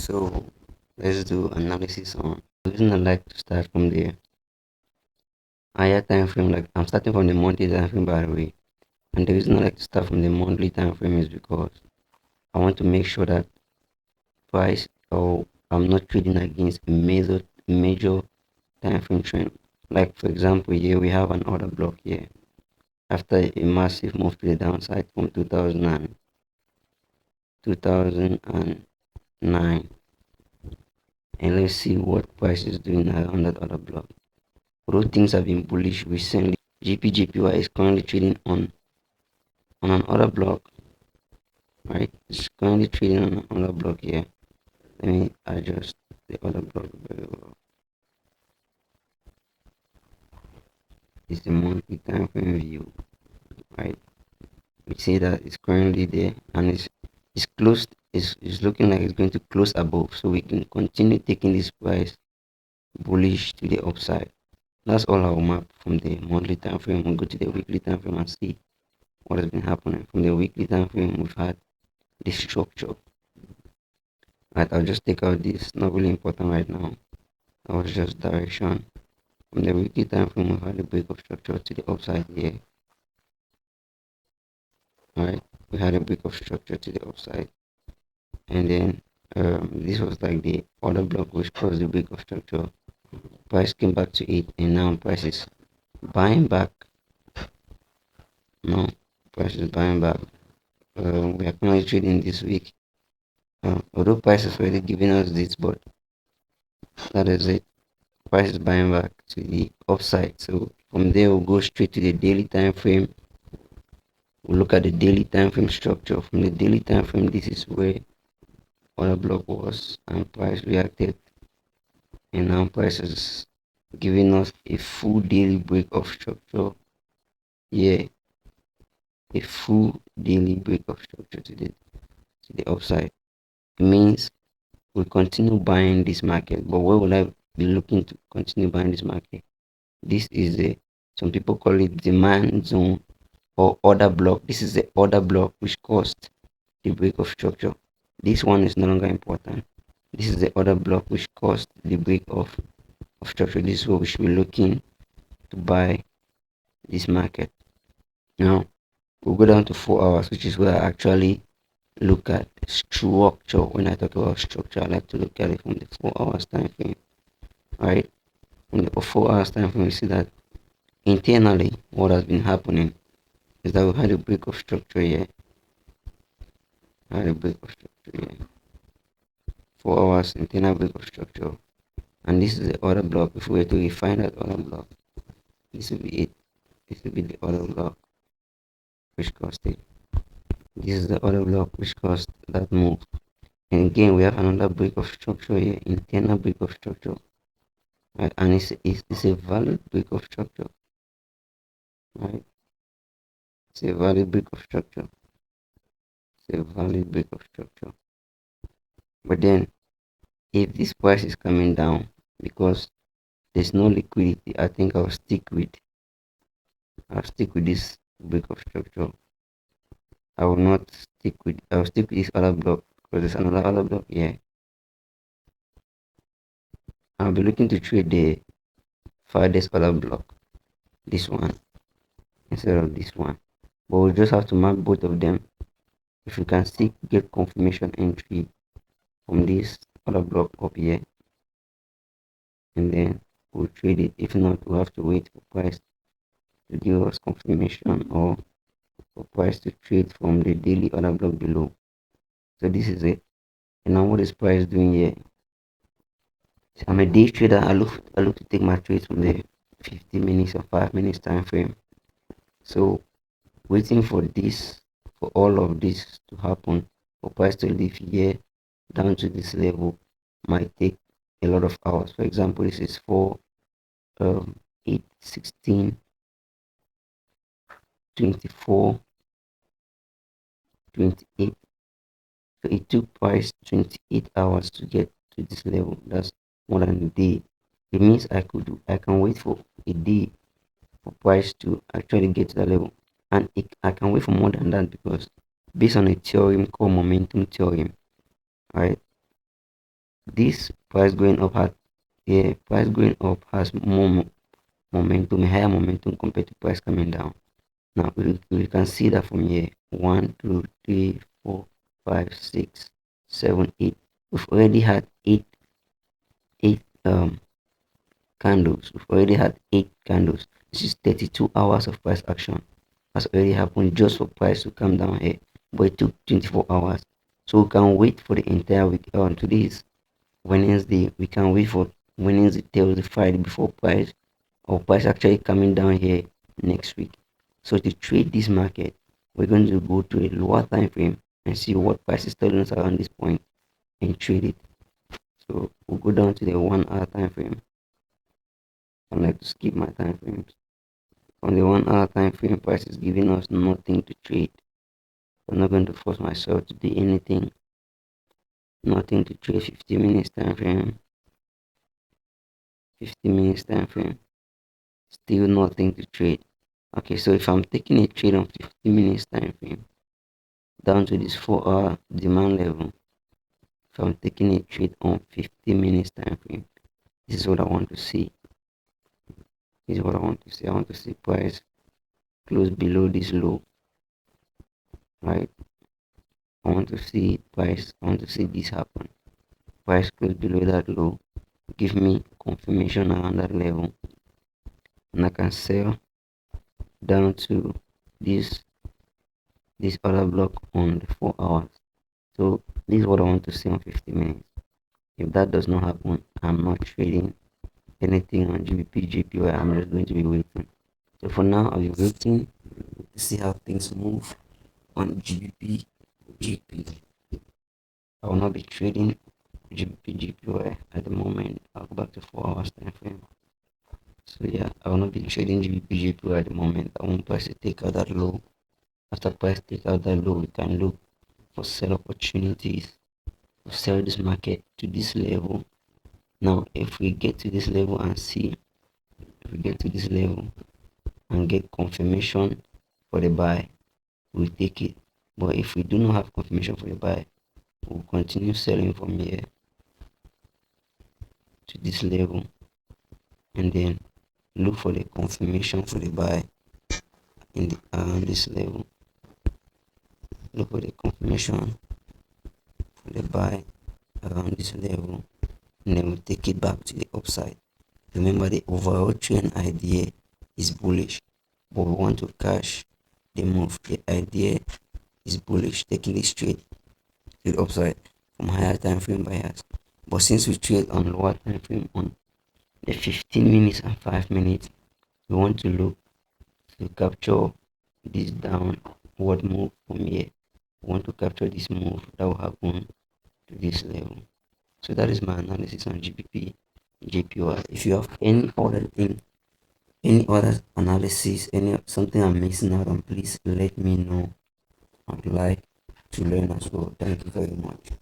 So let's do analysis on. The reason I like to start from the higher time frame, like I'm starting from the monthly time frame by the way. And the reason I like to start from the monthly time frame is because I want to make sure that price or I'm not trading against a major time frame trend. Like for example, here we have an order block here after a massive move to the downside from 2009. And let's see what price is doing around that order block. Although things have been bullish recently, GBPJPY is currently trading on an order block, right? It's currently trading on an order block here. Let me adjust the order block very well. It's the monthly time frame view, right? We see that it's currently there and it's closed. It's looking like it's going to close above, so we can continue taking this price bullish to the upside. That's all I'll map from the monthly time frame. We'll go to the weekly time frame and see what has been happening. From the weekly time frame, we've had this structure. Right, I'll just take out this, not really important right now. That was just direction. From the weekly time frame, we've had a break of structure to the upside here. Alright, we had a break of structure to the upside. And then this was like the order block which caused the break of structure. Price came back to it, and now price is buying back. No, price is buying back. We are currently trading this week. Although price is already giving us this, but that is it. Price is buying back to the upside. So from there, we'll go straight to the daily time frame. We'll look at the daily time frame structure. From the daily time frame, this is where order block was, and price reacted, and now price is giving us a full daily break of structure. Yeah, a full daily break of structure to the upside. It means we continue buying this market, but where will I be looking to continue buying this market? This is the, some people call it demand zone or order block. This is the order block which caused the break of structure. This one is no longer important. This is the order block which caused the break of structure. This is where we should be looking to buy this market. Now we'll go down to 4 hours, which is where I actually look at structure. When I talk about structure, I like to look at it from the 4 hours time frame. Right? From the 4 hours time frame, we see that internally what has been happening is that we had a break of structure here. Had a break of structure here. 4 hours internal break of structure. And this is the order block. If we were to refine that order block, this will be it. This will be the order block which caused it. This is the order block which caused that move. And again, we have another break of structure here, internal break of structure. Right? And it's a valid break of structure. Right? It's a valid break of structure. It's a valid break of structure. But then, if this price is coming down because there's no liquidity, I think I'll stick with this break of structure. I'll stick with this other block because there's another other block here. I'll be looking to trade the farthest other block, this one, instead of this one. But we'll just have to mark both of them. If you can still get confirmation entry from this other block up here, and then we'll trade it. If not, we'll have to wait for price to give us confirmation or for price to trade from the daily order block below. So this is it. And now what is price doing here? So I'm a day trader. I look to take my trades from the 50 minutes or 5 minutes time frame. So waiting for all of this to happen, for price to leave here down to this level might take a lot of hours. For example, this is for 8, 16, 24, 28. So it took price 28 hours to get to this level. That's more than a day. It means I can wait for a day for price to actually get to that level, and I can wait for more than that because based on a theorem called momentum theorem, right? this price going up has more momentum, higher momentum compared to price coming down. Now we can see that from here. 1, 2, 3, 4, 5, 6, 7, 8. We've already had eight candles. We've already had 8 candles. This is 32 hours of price action. Has already happened just for price to come down here. But it took 24 hours. So we can wait for the entire week. Today is Wednesday. We can wait for Wednesday till the Friday before price or price actually coming down here next week. So to trade this market, we're going to go to a lower time frame and see what price is telling us around this point and trade it. So we'll go down to the 1 hour time frame. I like to skip my time frames. On the 1 hour time frame, price is giving us nothing to trade. I'm not going to force myself to do anything. Nothing to trade. 50 minutes time frame. 50 minutes time frame. Still nothing to trade. Okay, so if I'm taking a trade on 50 minutes time frame down to this 4 hour demand level, if I'm taking a trade on 50 minutes time frame, this is what I want to see. This is what I want to see. I want to see price close below this low, right? I want to see price. I want to see this happen. Price close below that low. Give me confirmation around that level, and I can sell down to this other block on the 4 hours. So this is what I want to see on 50 minutes. If that does not happen, I'm not trading anything on GBPJPY. I'm just going to be waiting. So for now, I'll be waiting to see how things move on GBPJPY. I will not be trading GBPJPY at the moment. I'll go back to 4 hours time frame. So yeah, I will not be trading GBPJPY at the moment. I want price to take out that low. After price take out that low, we can look for sell opportunities to sell this market to this level. Now, if we get to this level and see, if we get to this level and get confirmation for the buy, we'll take it. But if we do not have confirmation for the buy, we'll continue selling from here to this level and then look for the confirmation for the buy in the around this level. Look for the confirmation for the buy around this level, and then we'll take it back to the upside. Remember, the overall trend idea is bullish, but we want to cash the move. The idea is bullish, taking it straight to the upside from higher time frame buyers. But since we trade on lower time frame on the 15 minutes and 5 minutes, we want to look to capture this downward move from here. We want to capture this move that will happen to this level. So that is my analysis on GBPJPY. If you have any other thing, any other analysis, something I'm missing out on, please let me know. I'd like to learn as well. Thank you very much.